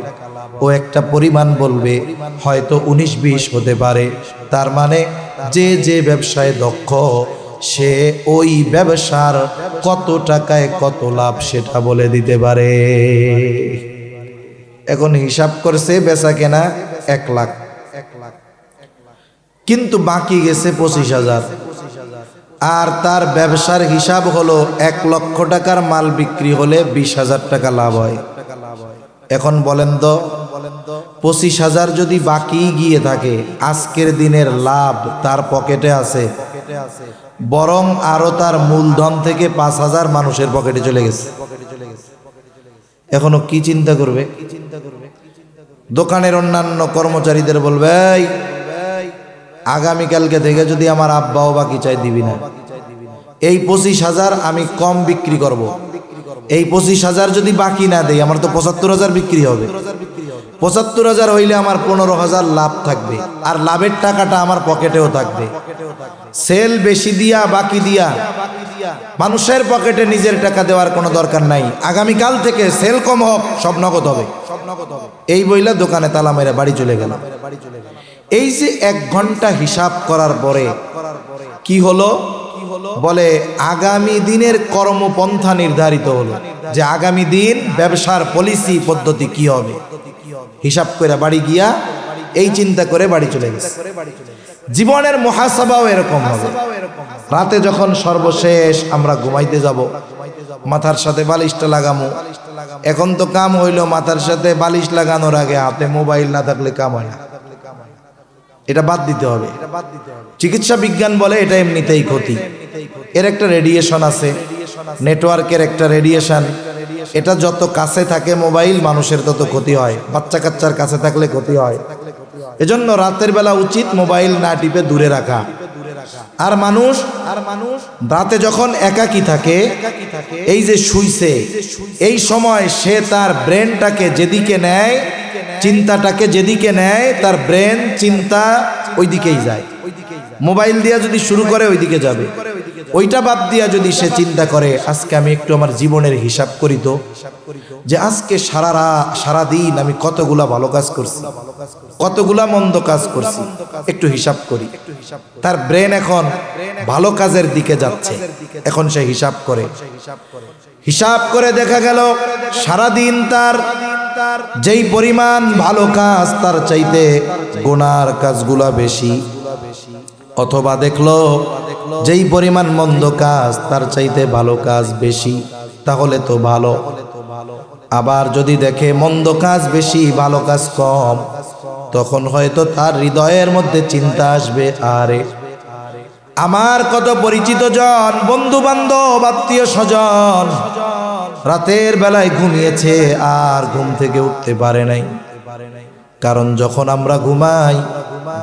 ও একটা পরিমাণ বলবে, হয়তো 19-20 হতে পারে। তার মানে যে যে ব্যবসায় দক্ষ সে ওই ব্যবসার কত টাকায় কত লাভ সেটা বলে দিতে পারে। এখন হিসাব করছে বেচা কেনা 1 লাখ, কিন্তু বাকি গেছে 25,000। আর তার ব্যবসার হিসাব হলো 1 লক্ষ টাকার মাল বিক্রি হলে 20,000 টাকা লাভ হয়। এখন বলেন তো 25,000 যদি বাকি গিয়ে থাকে, আজকের দিনের লাভ তার পকেটে আছে, বরং আরো তার মূলধন থেকে 5,000 মানুষের পকেটে চলে গেছে। এখনো কি চিন্তা করবে? দোকানের অন্যান্য কর্মচারীদের বলবে, আগামীকালকে থেকে যদি আমার আব্বাও বাকি চাই দিবি না। এই 25,000 আমি কম বিক্রি করব। এই 25,000 যদি বাকি না দেই আমার তো 75,000 বিক্রি হবে। 75,000 হইলে আমার 15,000 লাভ থাকবে, আর লাভের টাকাটা আমার পকেটেও থাকবে। সেল বেশি দিয়া বাকি দিয়া মানুষের পকেটে নিজের টাকা দেওয়ার কোনো দরকার নাই। আগামীকাল থেকে সেল কম হোক, সব নগদ হবে। এই বইলা দোকানে তালা মেরে বাড়ি চলে গেল। এই যে 1 ঘন্টা হিসাব করার পরে কি হলো? বলে আগামী দিনের কর্মপন্থা নির্ধারিত হলো, যে আগামী দিন ব্যবসার পলিসি পদ্ধতি কি হবে। হিসাব করে বাড়ি গিয়া এই চিন্তা করে বাড়ি চলে গেছে। জীবনের মুহাসাবাও এরকম হবে। রাতে যখন সর্বশেষ আমরা ঘুমাইতে যাব, মাথার সাথে বালিশটা লাগামো। এখন তো কাম হইলো মাথার সাথে বালিশ লাগানোর আগে হাতে মোবাইল না থাকলে কাম হয় না। এটা বাদ দিতে হবে। চিকিৎসা বিজ্ঞান বলে এটা এমনিতেই ক্ষতি। এর একটা রেডিয়েশন আছে, নেটওয়ার্কের একটা রেডিয়েশন। এটা যত কাছে থাকে মোবাইল মানুষের তত ক্ষতি হয়। বাচ্চা কাচ্চার কাছে থাকলে ক্ষতি হয়। এজন্য রাতের বেলা উচিত মোবাইল না টিপে দূরে রাখা। আর মানুষ রাতে যখন একাকী থাকে, এই যে শুইছে, এই সময় সে তার ব্রেনটাকে যেদিকে নেয়, চিন্তাটাকে যেদিকে নেয়, তার ব্রেন চিন্তা ওই দিকেই যায়। মোবাইল দিয়া যদি শুরু করে ওইদিকে যাবে। ওইটা বাদ দিয়া যদি সে চিন্তা করে আজকে আমি একটু আমার জীবনের হিসাব করি তো, যে আজকে সারাদিন আমি কতগুলা ভালো কাজ করছি, কতগুলা মন্দ কাজ করছি, একটু হিসাব করি। তার ব্রেন এখন ভালো কাজের দিকে যাচ্ছে। এখন সে হিসাব করে, হিসাব করে দেখা গেল সারাদিন তার যেই পরিমাণ ভালো কাজ তার চাইতে গুনার কাজগুলা বেশি, অথবা দেখলো যেই পরিমাণ মন্দ কাজ তার চাইতে ভালো কাজ বেশি, তাহলে তো ভালো। আবার যদি দেখে মন্দ কাজ বেশি ভালো কাজ কম, তখন হয়তো তার হৃদয়ের মধ্যে চিন্তা আসবে, আরে আমার কত পরিচিত জন, বন্ধু বান্ধব, আত্মীয় স্বজন রাতের বেলায় ঘুমিয়েছে আর ঘুম থেকে উঠতে পারে নাই। কারণ যখন আমরা ঘুমাই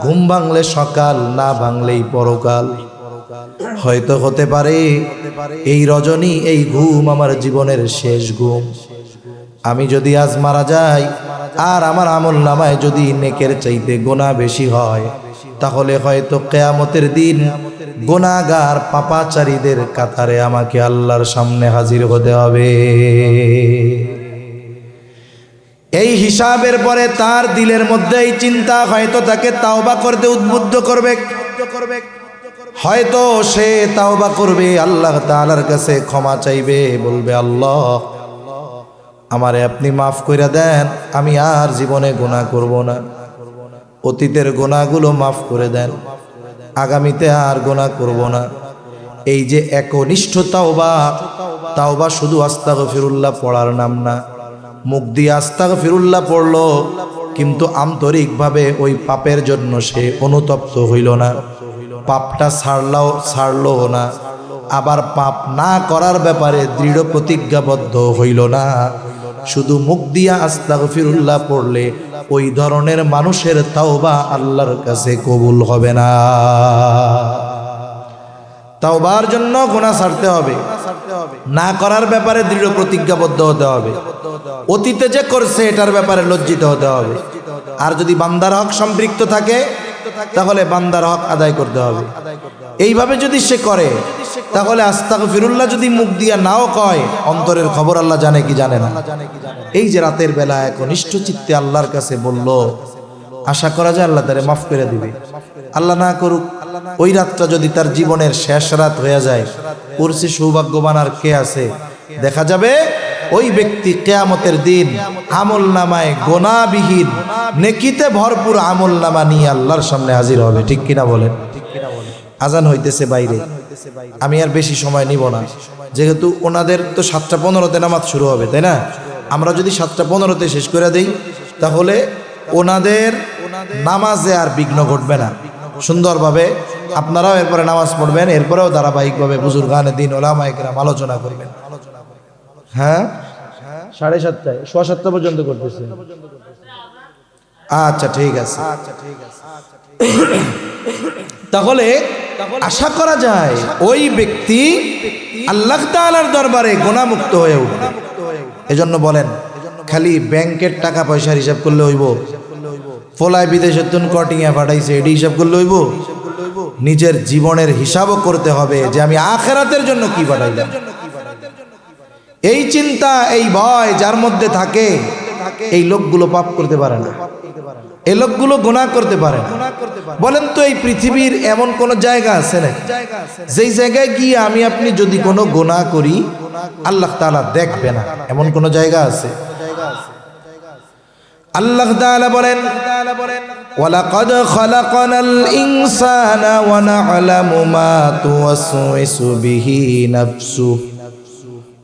ঘুম ভাঙলে সকাল, না ভাঙলেই পরকাল। হয়তো হতে পারে এই রজনী, এই ঘুম আমার জীবনের শেষ ঘুম। আমি যদি আজ মারা যাই আর আমার আমলনামায় যদি নেকের চাইতে গুনাহ বেশি হয়, তাহলে হয়তো কিয়ামতের দিন গুনাহগার পাপাচারীদের কাতারে আমাকে আল্লাহর সামনে হাজির হতে হবে। এই হিসাবের পরে তার দিলের মধ্যে এই চিন্তা হয়তো তাকে তাওবা করতে উদ্বুদ্ধ করবে। হয়তো সে তাওবা করবে, আল্লাহ তাআলার কাছে ক্ষমা চাইবে, বলবে আল্লাহ আমারে আপনি মাফ কইরা দেন, আমি আর জীবনে গুনাহ করব না। অতীতের গুনাহগুলো মাফ করে দেন, আগামীতে আর গুনাহ করব না। এই যে একনিষ্ঠ তাওবা, তাওবা শুধু আস্তাগফিরুল্লাহ পড়ার নাম না। মুখ দিয়ে আস্তাগফিরুল্লাহ পড়লো, কিন্তু আন্তরিকভাবে ওই পাপের জন্য সে অনুতপ্ত হইল না, পাপটা ছাড়লো না, আবার পাপ না করার ব্যাপারে দৃঢ় প্রতিজ্ঞাবদ্ধ হইল না। শুধু মুখ দিয়া আস্তাগফিরুল্লাহ পড়লে ওই ধরনের মানুষের তাওবা আল্লাহর কাছে কবুল হবে না। তাওবার জন্য গুনাহ ছাড়তে হবে, না করার ব্যাপারে দৃঢ় প্রতিজ্ঞাবদ্ধ হতে হবে, অতীতে যে করছে এটার ব্যাপারে লজ্জিত হতে হবে। আর যদি বান্দার হক সম্পৃক্ত থাকে তাহলে বান্দার হক আদায় করতে হবে। এইভাবে যদি সে করে তাহলে আস্তাগফিরুল্লাহ যদি মুখ দিয়া নাও কয়, অন্তরের খবর আল্লাহ জানে কি জানে না। এই যে রাতের বেলা একনিষ্ঠ চিত্তে আল্লাহর কাছে বলল, আশা করা যায় আল্লাহ তারে মাফ করে দিবে। আল্লাহ না করুক, ওই রাতটা যদি তার জীবনের শেষ রাত হয়ে যায়, পড়ছি সৌভাগ্যবান আর কে আছে? দেখা যাবে ওই ব্যক্তি কিয়ামতের দিন আমলনামায় গুনাহবিহীন নেকিতে ভরপুর আমলনামা নিয়ে আল্লাহর সামনে হাজির হবে। ঠিক কিনা বলেন? আজান হইতেছে বাইরে, আমি আর বেশি সময় নিব না, যেহেতু ওনাদের তো 7:15-তে নামাজ শুরু হবে, তাই না? আমরা যদি 7:15-তে শেষ করে দেই তাহলে ওনাদের নামাজে আর বিঘ্ন ঘটবে না। সুন্দরভাবে আপনারাও এরপরে নামাজ পড়বেন, এরপরেও ধারাবাহিকভাবে বুজুর্গানে দিন ওলামায়ে কেরাম আলোচনা করবেন। হ্যাঁ, 7:30 7:15 পর্যন্ত করতেছে। আচ্ছা ঠিক আছে। তাহলে আশা করা যায় ওই ব্যক্তি আল্লাহ তাআলার দরবারে গুনাহমুক্ত হয়ে উঠবে। এজন্য বলেন, খালি ব্যাংকের টাকা পয়সার হিসাব করলে হইব? ফলায় বিদেশের তুন কটিংয়ে পাঠাইছে এটি হিসাব করলে হইব? নিজের জীবনের হিসাবও করতে হবে যে আমি আখিরাতের জন্য কি পাঠাইলাম। এই চিন্তা, এই ভয় যার মধ্যে থাকে, এই লোকগুলো পাপ করতে পারে না, এই লোকগুলো গুনাহ করতে পারে না। বলেন তো, এই পৃথিবীর এমন কোন জায়গা আছে না যেই জায়গায় গিয়ে আমি আপনি যদি কোনো গুনাহ করি আল্লাহ তাআলা দেখবে না? এমন কোন জায়গা আছে? আল্লাহ তাআলা বলেন, ওয়ালাকাদ খালাকনাল ইনসানা ওয়া না'লামু মা তুওয়াসওয়িসু বিহি নাফসুহু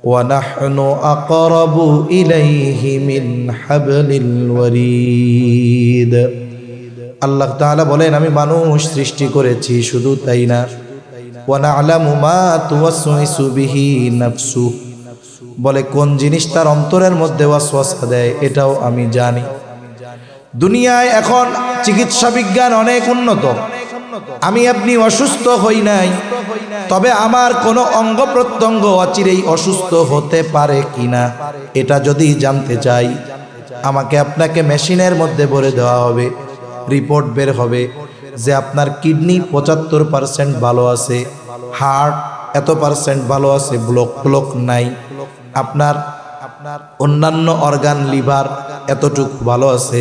ওয়া নাহনু আকরাবু ইলাইহি মিন হাবলিল ওয়ারিদ। আল্লাহ তাআলা বলেন, আমি মানুষ সৃষ্টি করেছি, শুধু তাই না, ওয়া না'লামু মা তুওয়াসওয়িসু বিহি নাফসুহু, বলে কোন জিনিস তার অন্তরের মধ্যে ওয়াসওয়াসা দেয় এটাও আমি জানি। দুনিয়ায় এখন চিকিৎসা বিজ্ঞান অনেক উন্নত, আমি আপনি অসুস্থ হই নাই, তবে আমার কোনো অঙ্গ প্রত্যঙ্গ অচিরেই অসুস্থ হতে পারে কিনা এটা যদি জানতে চাই, আমাকে আপনাকে মেশিনের মধ্যে ভরে দেওয়া হবে, রিপোর্ট বের হবে যে আপনার কিডনি 75% ভালো আছে, হার্ট এত % ভালো আছে, ব্লক নাই, আপনার অন্যান্য অর্গান লিভার এতটুকু ভালো আছে,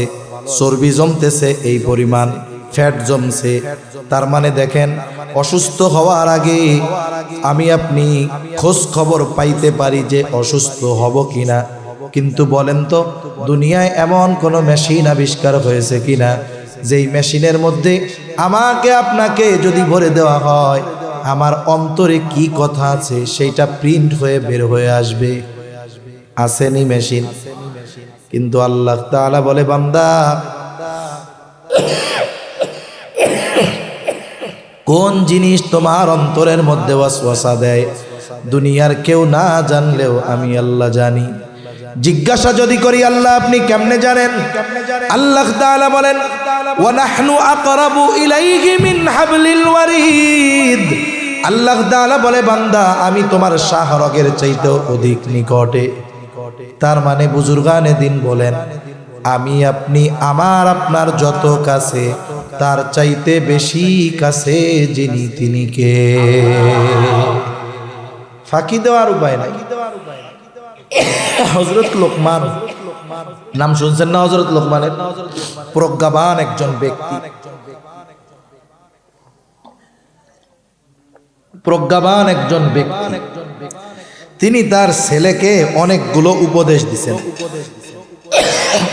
চর্বি জমতেছে এই পরিমাণ, ফ্যাট জমছে। তার মানে দেখেন, অসুস্থ হওয়ার আগে আমি আপনি খোঁজ খবর পাইতে পারি যে অসুস্থ হব কিনা। কিন্তু বলেন তো, দুনিয়ায় এমন কোনো মেশিন আবিষ্কার হয়েছে কিনা যেই মেশিনের মধ্যে আমাকে আপনাকে যদি ভরে দেওয়া হয়, আমার অন্তরে কি কথা আছে সেইটা প্রিন্ট হয়ে বের হয়ে আসবে? আসেনি মেশিন। কিন্তু আল্লাহ তাআলা বলে, বান্দা কোন জিনিস তোমার অন্তরের মধ্যে ওয়াসওয়াসা দেয় দুনিয়ার কেউ না জানলেও আমি আল্লাহ জানি। জিজ্ঞাসা যদি করি আল্লাহ আপনি কেমনে জানেন? আল্লাহ তাআলা বলেন ওয়া নাহনু আকরাবু ইলাইহি মিন হাবলিল ওয়ারিদ। আল্লাহ তাআলা বলে বান্দা আমি তোমার শাহরগের চাইতেও অধিক নিকটে। তার মানে বুজুর্গানে দিন বলেন আমি আপনি আমার আপনার যত কাছে তার চাইতে বেশি কাছে যিনি তিনি কে। ফাঁকি দেওয়ার উপায় নাই। হযরত লোকমান নাম শুনছেন না? হযরত লোকমানের প্রজ্ঞাবান একজন ব্যক্তি, প্রজ্ঞাবান একজন ব্যক্তি। তিনি তার ছেলেকে অনেকগুলো উপদেশ দিয়েছেন।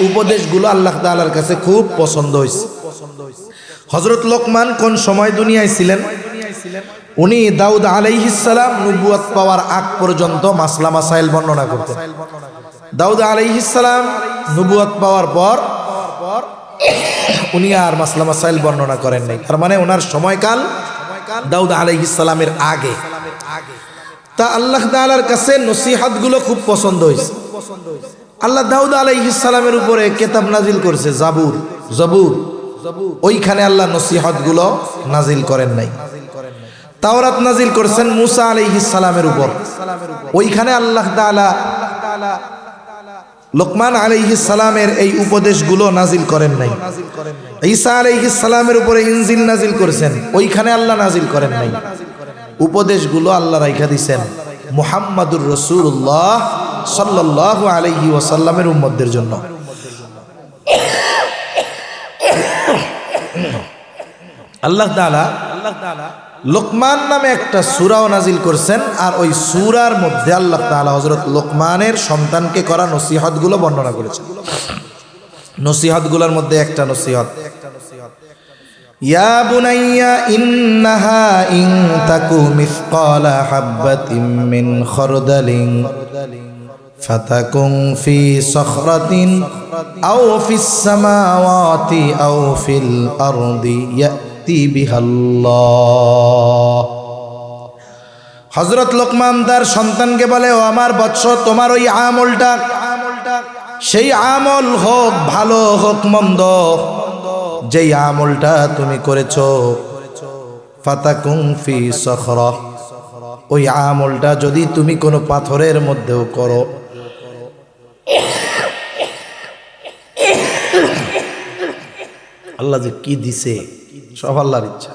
উপদেশগুলো আল্লাহ তাআলার কাছে খুব পছন্দ হয়েছে। হযরত লোকমান কোন সময় দুনিয়ায় ছিলেন? উনি দাউদ আলাইহিস সালাম নবুয়ত পাওয়ার আগ পর্যন্ত মাসলা মাসাইল বর্ণনা করতেন। দাউদ আলাইহিস সালাম নবুয়ত পাওয়ার পর উনি আর মাসলা মাসাইল বর্ণনা করেন নাই। তার মানে ওনার সময়কাল দাউদ আলাইহিস সালামের আগে। তা আল্লাহ তাআলার কাছে নসিহতগুলো খুব পছন্দ হয়েছে। আল্লাহ দাউদ আলাইহিস সালামের উপরে কিতাব নাজিল করছে, জাবুর। জবুর ওইখানে আল্লাহ নসিহতগুলো নাজিল করেন নাই। তাওরাত নাজিল করেছেন মুসা আলাইহিস সালামের উপর, ওইখানে আল্লাহ তাআলা লোকমান আলাইহিস সালামের এই উপদেশগুলো নাজিল করেন নাই। ঈসা আলাইহিস সালামের উপরে ইনজিল নাজিল করেছেন, ওইখানে আল্লাহ নাজিল করেন নাই। উপদেশগুলো আল্লাহ রাইখা দিয়েছেন মুহাম্মাদুর রাসূলুল্লাহ সাল্লাল্লাহু আলাইহি ওয়াসাল্লামের উম্মতদের জন্য। আল্লাহ তাআলা লোকমান নামে একটা সূরাও নাজিল করছেন, আর ওই সূরার মধ্যে আল্লাহ তাআলা হযরত লোকমানের সন্তানকে করা নসিহতগুলো বর্ণনা করেছেন। নসিহতগুলোর মধ্যে একটা নসিহত, ইয়া বুনাইয়া ইন্নাহা ইন তাকু মিসকালা হাববাতিন মিন খারদালিন ফাতাকুন ফি সখরাতিন আও ফিস সামাওয়াতি আও ফিল আরদি ইয়াতি বিহাল্লাহ। হযরত লোকমান তার সন্তানকে বলে, ও আমার বৎস, তোমার ওই আমলটা, সেই আমল হোক ভালো হোক মন্দ, যেই আমলটা তুমি করেছো, ফাতাকুন ফি সখরা, ওই আমলটা যদি তুমি কোনো পাথরের মধ্যেও করো, আল্লাহ যে কি দিছে সব আল্লাহর ইচ্ছা,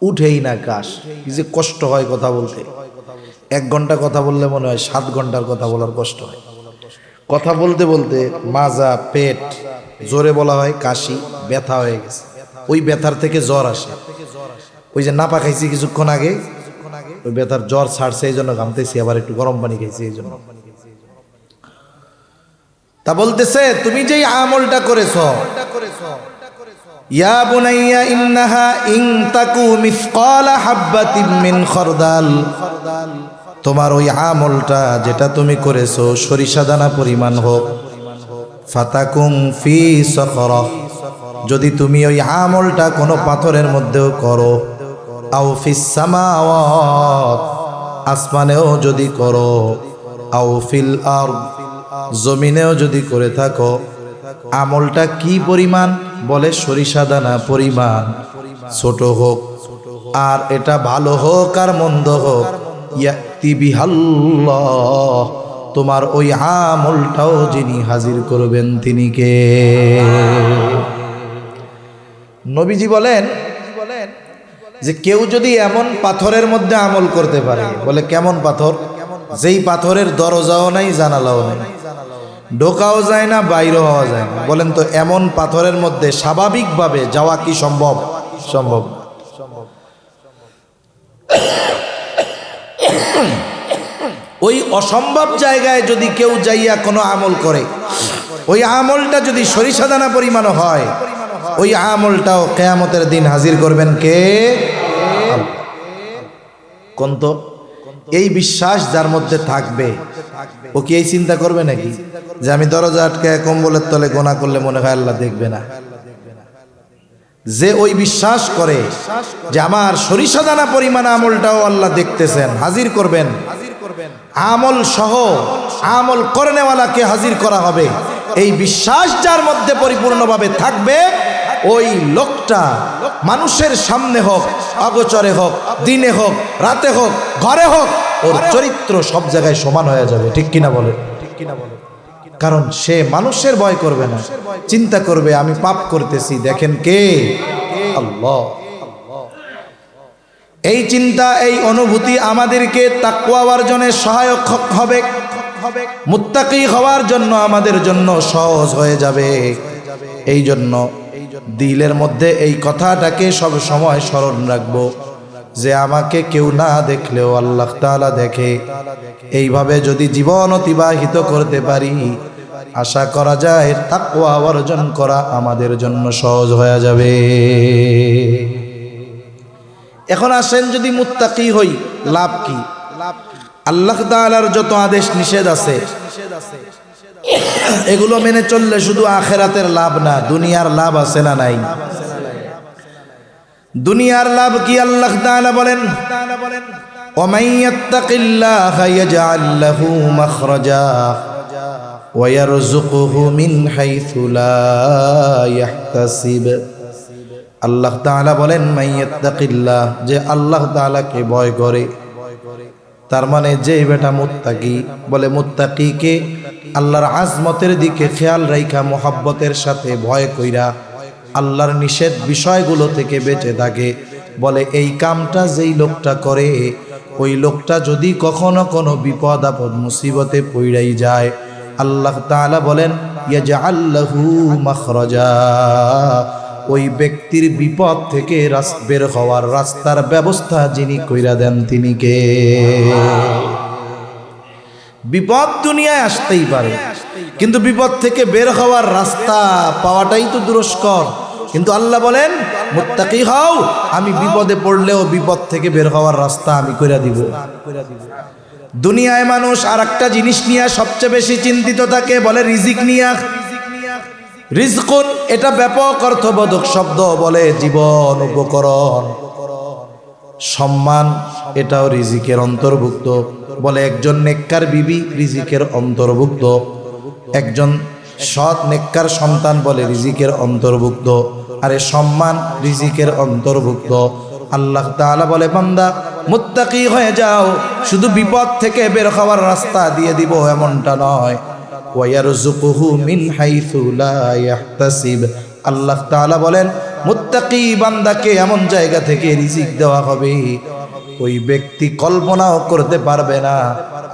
উঠেই না কাশ। কি যে কষ্ট হয় কথা বলতে, 1 ঘন্টা কথা বললে মনে হয় 7 ঘন্টার কথা বলার কষ্ট হয়। কথা বলতে বলতে মাজা, পেট, জোরে বলা হয় কাশি, ব্যথা হয়ে গেছে। ওই ব্যথার থেকে জ্বর আসে। ওই যে নাপা খাইছি কিছুক্ষণ আগে, ওই ব্যথার জ্বর ছাড়ছে, এই জন্য ঘামতেছি। আবার একটু গরম পানি খাইছি এই জন্য। তা বলতেছে তুমি যেই আমলটা করেছো, ইয়া বুনাইয়া ইন্নাহা ইন তাকু মিসকালা হাববাতিন মিন খারদাল, তোমার ওই আমলটা যেটা তুমি করেছো সরিষা দানা পরিমাণ হোক, ফাতাকুম ফি সখরা, যদি তুমি ওই আমলটা কোনো পাথরের মধ্যেও করো, আও ফিস সামাওয়াত, আসমানেও যদি করো, আও ফিল আরদ, জমিনেও যদি করে থাকো, আমলটা কি পরিমাণ? বলে সরিষা দানা পরিমাণ, ছোট হোক আর এটা ভালো হোক আর মন্দ হোক, ইয়াতি বিহাল্লাহ, তোমার ওই আমলটাও যিনি হাজির করবেন তিনি কে? নবীজি বলেন যে কেউ যদি এমন পাথরের মধ্যে আমল করতে পারে, বলে কেমন পাথর? যেই পাথরের দরজাও নাই, জানালাও নাই, ঢোকাও যায় না, বাইরে হওয়া যায় না। বলেন তো এমন পাথরের মধ্যে স্বাভাবিকভাবে যাওয়া কি সম্ভব? সম্ভব। ওই অসম্ভব জায়গায় যদি কেউ যাইয়া কোনো আমল করে, ওই আমলটা যদি সরিষা দানা পরিমাণ হয়, ওই আমলটাও কিয়ামতের দিন হাজির করবেন কে? কোন তো এই বিশ্বাস যার মধ্যে থাকবে, ও কি এই চিন্তা করবে নাকি যে আমি দরজা আটকায় কম্বলের তলে গোনা করলে মনে হয় আল্লাহ দেখবে না? যে ওই বিশ্বাস করে যে আমার সরিষা দানা পরিমাণ আমলটাও আল্লাহ দেখতেছেন, হাজির করবেন, আমল সহ আমল করনেওয়ালাকে হাজির করা হবে। এই বিশ্বাস যার মধ্যে পরিপূর্ণভাবে থাকবে, ওই লোকটা মানুষের সামনে হোক, অগোচরে হোক, দিনে হোক, রাতে হোক, ঘরে হোক, ওর চরিত্র সব জায়গায় সমান হয়ে যাবে। ঠিক কিনা বলে? কারণ সে মানুষের ভয় করবে না, চিন্তা করবে আমি পাপ করতেছি, দেখেন কে? আল্লাহ। এই চিন্তা, এই অনুভূতি আমাদেরকে তাকওয়া অর্জনে সহায়ক হবে, মুত্তাকি হওয়ার জন্য আমাদের জন্য সহজ হয়ে যাবে। এই জন্য দিলের মধ্যে এই কথাটাকে সব সময় স্মরণ রাখবো যে আমাকে কেউ না দেখলেও আল্লাহ তাআলা দেখে। এইভাবে যদি জীবন অতিবাহিত করতে পারি, আশা করা যায় তাকওয়া অর্জন করা আমাদের জন্য সহজ হয়ে যাবে। এখন আসেন, যদি মুত্তাকি হই লাভ কি? আল্লাহ তাআলার যত আদেশ নিষেধ আছে এগুলো মেনে চললে শুধু আখিরাতের লাভ না, দুনিয়ার লাভ আছে না নাই? দুনিয়ার লাভ কি? আল্লাহ তাআলা বলেন, ওয়ামান ইয়াত্তাকিল্লাহা ইয়াজআল লাহু মাখরাজা ওয়া ইয়ারযুকুহু মিন হাইথু লা ইয়াহতাসিব। আল্লাহ তাআলা বলেন, মান ইয়াত্তাকিল্লাহ, যে আল্লাহ তাআলাকে ভয় করে, তার মানে যে বেটা মুত্তাকি, বলে মুত্তাকিকে আল্লাহর আজমতের দিকে খেয়াল রাইখা মোহাব্বতের সাথে ভয় কইরা আল্লাহর নিষেধ বিষয়গুলো থেকে বেঁচে থাকে, বলে এই কামটা যেই লোকটা করে, ওই লোকটা যদি কখনো কোনো বিপদ আপদ মুসিবতে পইড়াই যায়, আল্লাহ তাআলা বলেন ইয়াজআল লাহু মাখরাজা, ওই ব্যক্তির বিপদ থেকে বের হওয়ার রাস্তার ব্যবস্থা যিনি কইরা দেন তিনি কে? বিপদ দুনিয়ায় আসতেই পারে, কিন্তু বিপদ থেকে বের হওয়ার রাস্তা পাওয়াটাই তো দুষ্কর। কিন্তু আল্লাহ বলেন মুত্তাকি হও, আমি বিপদে পড়লেও বিপদ থেকে বের হওয়ার রাস্তা আমি কইরা দিব। দুনিয়ায় মানুষ আর একটা জিনিস নিয়ে সবচেয়ে বেশি চিন্তিত থাকে, বলে রিজিক নিয়ে। রিজকুন এটা ব্যাপক অর্থবোধক শব্দ, বলে জীবন, উপকরণ, সম্মান, এটাও রিজিকের অন্তর্ভুক্ত। বলে একজন নেককার বিবি রিজিকের অন্তর্ভুক্ত, একজন সৎ নেককার সন্তান বলে রিজিকের অন্তর্ভুক্ত, আরে সম্মান রিজিকের অন্তর্ভুক্ত। আল্লাহ তাআলা বলে বান্দা মুত্তাকি হয়ে যাও, শুধু বিপদ থেকে বের হওয়ার রাস্তা দিয়ে দিব এমনটা নয়। ওয়ায়ারযুকুহু মিন হাইথু লা ইয়াহতাসিব, আল্লাহ তাআলা বলেন মুত্তাকি বান্দাকে এমন জায়গা থেকে রিজিক দেওয়া হবে ওই ব্যক্তি কল্পনাও করতে পারবে না।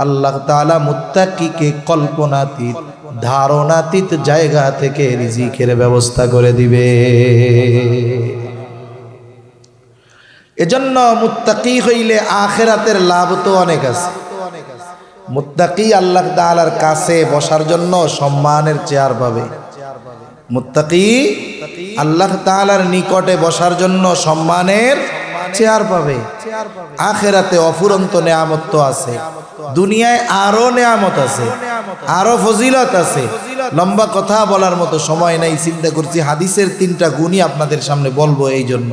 আল্লাহ তাআলা মুত্তাকিকে কল্পনাতীত, ধারণাতীত জায়গা থেকে রিজিকের ব্যবস্থা করে দিবে। এজন্য মুত্তাকি হইলে আখিরাতের লাভ তো অনেক আছে। মুত্তাকি আল্লাহ তাআলার কাছে বসার জন্য সম্মানের চেয়ার পাবে। মুত্তাকি আল্লাহ তাআলার নিকটে বসার জন্য সম্মানের চেয়ার পাবে। আখিরাতে অফুরন্ত নেয়ামত তো আছে, দুনিয়ায় আরো নেয়ামত আছে, আরো ফজিলত আছে। লম্বা কথা বলার মতো সময় নাই, চিন্তা করছি হাদিসের 3টা গুণই আপনাদের সামনে বলবো। এই জন্য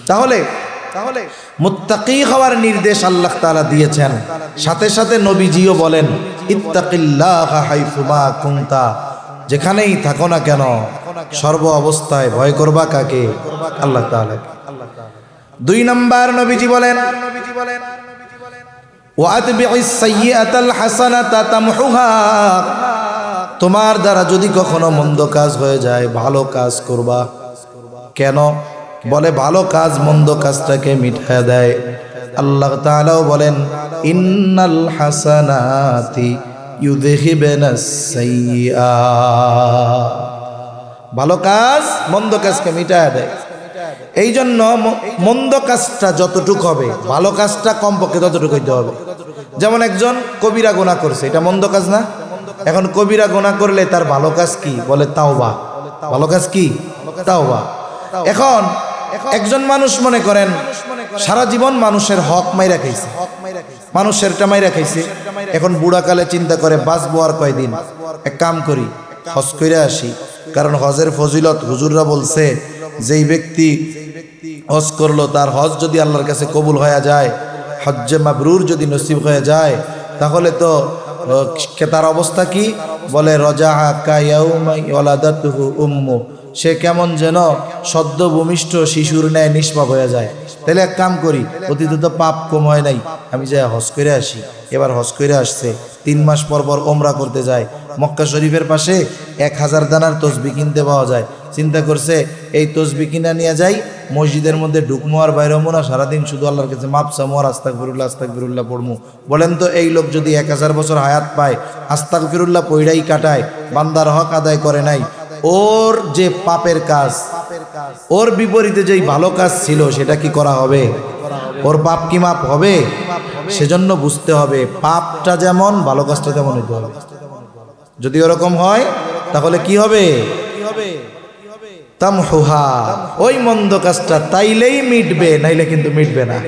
তাহলে মুত্তাকি হওয়ার নির্দেশ আল্লাহ তাআলা দিয়েছেন, সাথে সাথে নবীজিও বলেন ইত্তাকিল্লাহা হাইসুমা কুনতা, যেখানেই থাকো না কেন সর্ব অবস্থায় ভয় করবা কাকে? আল্লাহ তাআলাকে। 2 নাম্বার নবীজি বলেন ওয়াতবি'is সাইয়্যাতাল হাসানাতা তামহুহা, তোমার দ্বারা যদি কখনো মন্দ কাজ হয়ে যায় ভালো কাজ করবা। কেন? বলে ভালো কাজ মন্দ কাজটাকে মিটায় দেয়। আল্লাহ তাআলাও বলেন ইন্নাল হাসানাতি ইউযহিবুনাস সাইয়্যাত, ভালো কাজ মন্দ কাজকে মিটায় দেয়। এই জন্য মন্দ কাজটা যতটুকু হবে, ভালো কাজটা কমপক্ষে ততটুকু হইতে হবে। যেমন একজন কবিরা গুনাহ করছে, এটা মন্দ কাজ না? এখন কবিরা গুনাহ করলে তার ভালো কাজ কি? বলে তাওবা। ভালো কাজ কি? তাওবা। এখন একজন মানুষ মনে করেন সারা জীবন মানুষের হক মাইরা খাইছে, মানুষেরটা মাইরা খাইছে, এখন বুড়াকালে চিন্তা করে বাঁচবো আর কয়দিন, এক কাম করি হজ কইরা আসি। কারণ হজের ফজিলত হুজুররা বলছে, যেই ব্যক্তি হজ করলো তার হজ যদি আল্লাহর কাছে কবুল হয়ে যায়, হজ্জে মাবরুর যদি নসিব হয়ে যায়, তাহলে তো তার অবস্থা কি? বলে রজাহা কায়াউমাই ওয়ালাদাতুহু উম্মু, সে কেমন যেন সদ্য ভূমিষ্ঠ শিশুর ন্যায় নিষ্পাপ হয়ে যায়। তাহলে এক কাম করি, অতীতে তো পাপ কম হয় নাই, আমি যাই হজ করে আসি। এবার হজ করে আসছে, 3 মাস পর পর ওমরা করতে যায়। মক্কা শরীফের পাশে 1000 দানার তসবি কিনতে পাওয়া যায়। চিন্তা করছে এই তসবি কিনা নিয়ে যাই, মসজিদের মধ্যে ঢুকমো আর বাইরমো না, সারাদিন শুধু আল্লাহর কাছে মাপ চামো আর আস্তাগফিরুল্লাহ পড়মু। বলেন তো এই লোক যদি 1000 বছর হায়াত পায়, আস্তাগফিরুল্লাহ পইড়াই কাটায়, বান্দার হক আদায় করে নাই, ওর যে পাপের কাজ, ওর বিপরীতে যেই ভালো কাজ ছিল সেটা কি করা হবে? ওর পাপ কি মাপ হবে? সেজন্য বুঝতে হবে পাপটা যেমন ভালো কাজটা তেমন হইতে হবে। যদি ওরকম হয় তাহলে কি হবে? তামহুহা, ওই মন্দ কাজটা তাইলেই মিটবে, নাইলে কিন্তু মিটবে না।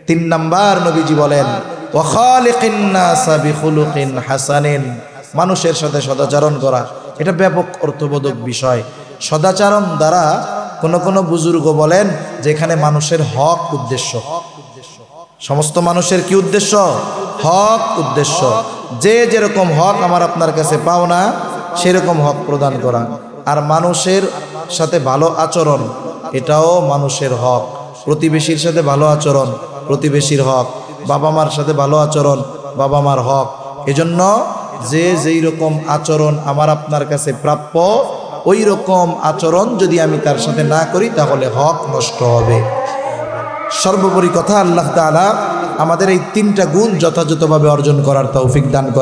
3 নাম্বার নবীজি বলেন ওয়া খালিকিন নাসা বিখুলুকিন হাসানিন, মানুষের সাথে সদাচরণ করা। এটা ব্যাপক অর্থবোধক বিষয়। সদাচরণ দ্বারা কোন বুজুর্গ বলেন যে এখানে মানুষের হক উদ্দেশ্য। সমস্ত মানুষের কি উদ্দেশ্য? হক উদ্দেশ্য। যে যেরকম হক আমার আপনার কাছে পাও না, সেরকম হক প্রদান করা। আর মানুষের সাথে ভালো আচরণ, এটাও মানুষের হক। প্রতিবেশীর সাথে ভালো আচরণ, প্রতিবেশীর হক। বাবা মার সাথে ভালো আচরণ, বাবা মার হক। এজন্য যে যেই রকম আচরণ আমার আপনার কাছে প্রাপ্য, ওই রকম আচরণ যদি আমি তার সাথে না করি তাহলে হক নষ্ট হবে। সর্বোপরি কথা, আল্লাহ তাআলা আমাদের এই 3টা গুণ যথাযথভাবে অর্জন করার তৌফিক দান করেন।